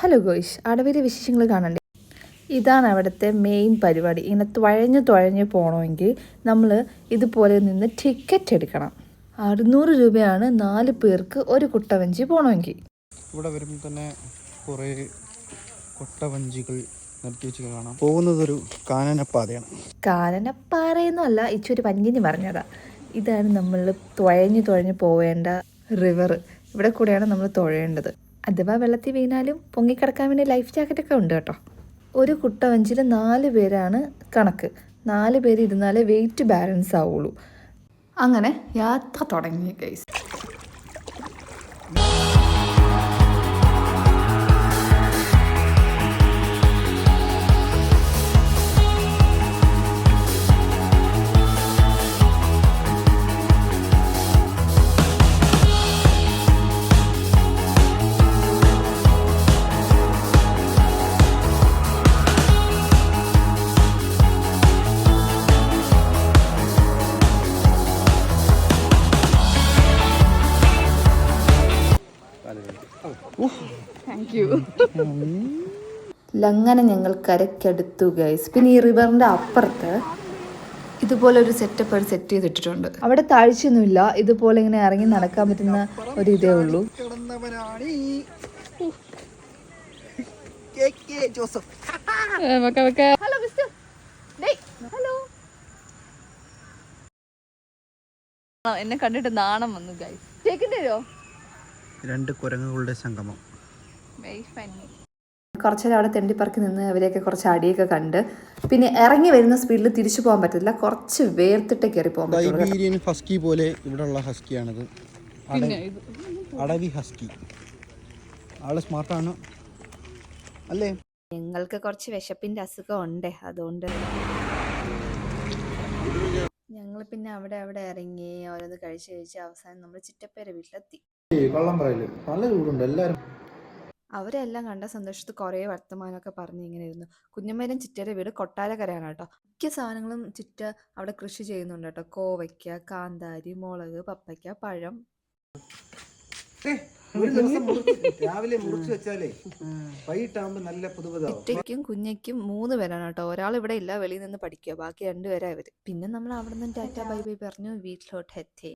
Hello ഗോയ്സ്, അടവിലെ വിശേഷങ്ങൾ കാണണ്ടേ? ഇതാണ് അവിടുത്തെ മെയിൻ പരിപാടി. ഇങ്ങനെ തുഴഞ്ഞു പോകണമെങ്കിൽ നമ്മൾ ഇതുപോലെ നിന്ന് ടിക്കറ്റ് എടുക്കണം. 600 രൂപയാണ് 4 പേർക്ക് ഒരു കുട്ടവഞ്ചി പോകണമെങ്കിൽ. ഇവിടെ വരുമ്പോൾ തന്നെ കുറേ കൊട്ടവഞ്ചികൾ നിർത്തി വെച്ച് കാണാം. പോകുന്നതൊരു കാനനപ്പാതയാണ്. കാനനപ്പാറയൊന്നുമല്ല, ഇച്ചൊരു പഞ്ഞിന് പറഞ്ഞതാ. ഇതാണ് നമ്മൾ തുഴഞ്ഞു പോവേണ്ട റിവർ. ഇവിടെ കൂടെയാണ് നമ്മൾ തുഴയേണ്ടത്. അഥവാ വെള്ളത്തിൽ വീണാലും പൊങ്ങിക്കിടക്കാൻ വേണ്ടി ലൈഫ് ജാക്കറ്റൊക്കെ ഉണ്ട് കേട്ടോ. ഒരു കുട്ടവഞ്ചിയിൽ 4 പേരാണ് കണക്ക്. 4 പേര് ഇരുന്നാലേ വെയിറ്റ് ബാലൻസ് ആവുള്ളൂ. അങ്ങനെ യാത്ര തുടങ്ങി ഗൈസ്. ലങ്ങനെ ഞങ്ങൾ കരയ്ക്കടുത്തു ഗൈസ്. പിന്നെ ഈ റിവറിൻ്റെ അപ്പുറത്ത് ഇതുപോലെ ഒരു സെറ്റപ്പ് സെറ്റ് ചെയ്തിട്ടിട്ടുണ്ട്. അവിടെ താഴ്ചയൊന്നുമില്ല, ഇതുപോലെ ഇങ്ങനെ ഇറങ്ങി നടക്കാൻ പറ്റുന്ന ഒരു ഇതേ ഉള്ളൂ. എന്നെ കണ്ടിട്ട് നാണം വന്നു ഗൈസ്. കേൾക്കണ്ടോ? 2 കുരങ്ങുകളുടെ സംഗമം. കുറച്ചേരം അവിടെ തെണ്ടിപ്പറക്കി നിന്ന് അവരെയൊക്കെ കുറച്ച് അടിയൊക്കെ കണ്ട് പിന്നെ ഇറങ്ങി വരുന്ന സ്പീഡിൽ തിരിച്ചു പോകാൻ പറ്റില്ല. കുറച്ച് വേർത്തിട്ട് കയറി പോകാൻ പറ്റുള്ളൂ. സൈബീരിയൻ ഹസ്കി പോലെ ഇവിടെയുള്ള ഹസ്കിയാണിത്. അടവി ഹസ്കി. ആള് സ്മാർട്ടാണ് അല്ലേ? ഞങ്ങൾക്ക് കുറച്ച് വിശപ്പിന്റെ അസുഖം ഉണ്ട്, അതുകൊണ്ട് ഞങ്ങൾ പിന്നെ അവിടെ ഇറങ്ങി ഓരോന്ന് കഴിച്ച് അവസാനം നമ്മൾ ചിറ്റപ്പേരെ വീട്ടിലെത്തി. നല്ല ചൂടുണ്ട്. എല്ലാവരും അവരെല്ലാം കണ്ട സന്തോഷത്ത് കുറേ വർത്തമാനമൊക്കെ പറഞ്ഞ് ഇങ്ങനെ ഇരുന്നു. കുഞ്ഞമ്മേലും ചിറ്റയുടെ വീട് കൊട്ടാരക്കരയാണ് കേട്ടോ. മിക്ക സാധനങ്ങളും ചിറ്റ അവിടെ കൃഷി ചെയ്യുന്നുണ്ട് കേട്ടോ. കോവയ്ക്ക, കാന്താരി, മുളക്, പപ്പയ്ക്ക, പഴം. രാവിലെ മുറിച്ച് വെച്ചാലേ വൈകിട്ടാകുമ്പോ നല്ല പുതുപുതാവും. ചിറ്റയ്ക്കും കുഞ്ഞയ്ക്കും 3 പേരാണ് കേട്ടോ. ഒരാൾ ഇവിടെ ഇല്ല, വെളിയിൽ നിന്ന് പഠിക്കുക. ബാക്കി 2 പേരാ ഇവര്. പിന്നെ നമ്മൾ അവിടെ നിന്ന് ടാറ്റ ബൈ ബൈ പറഞ്ഞു വീട്ടിലോട്ട് എത്തി.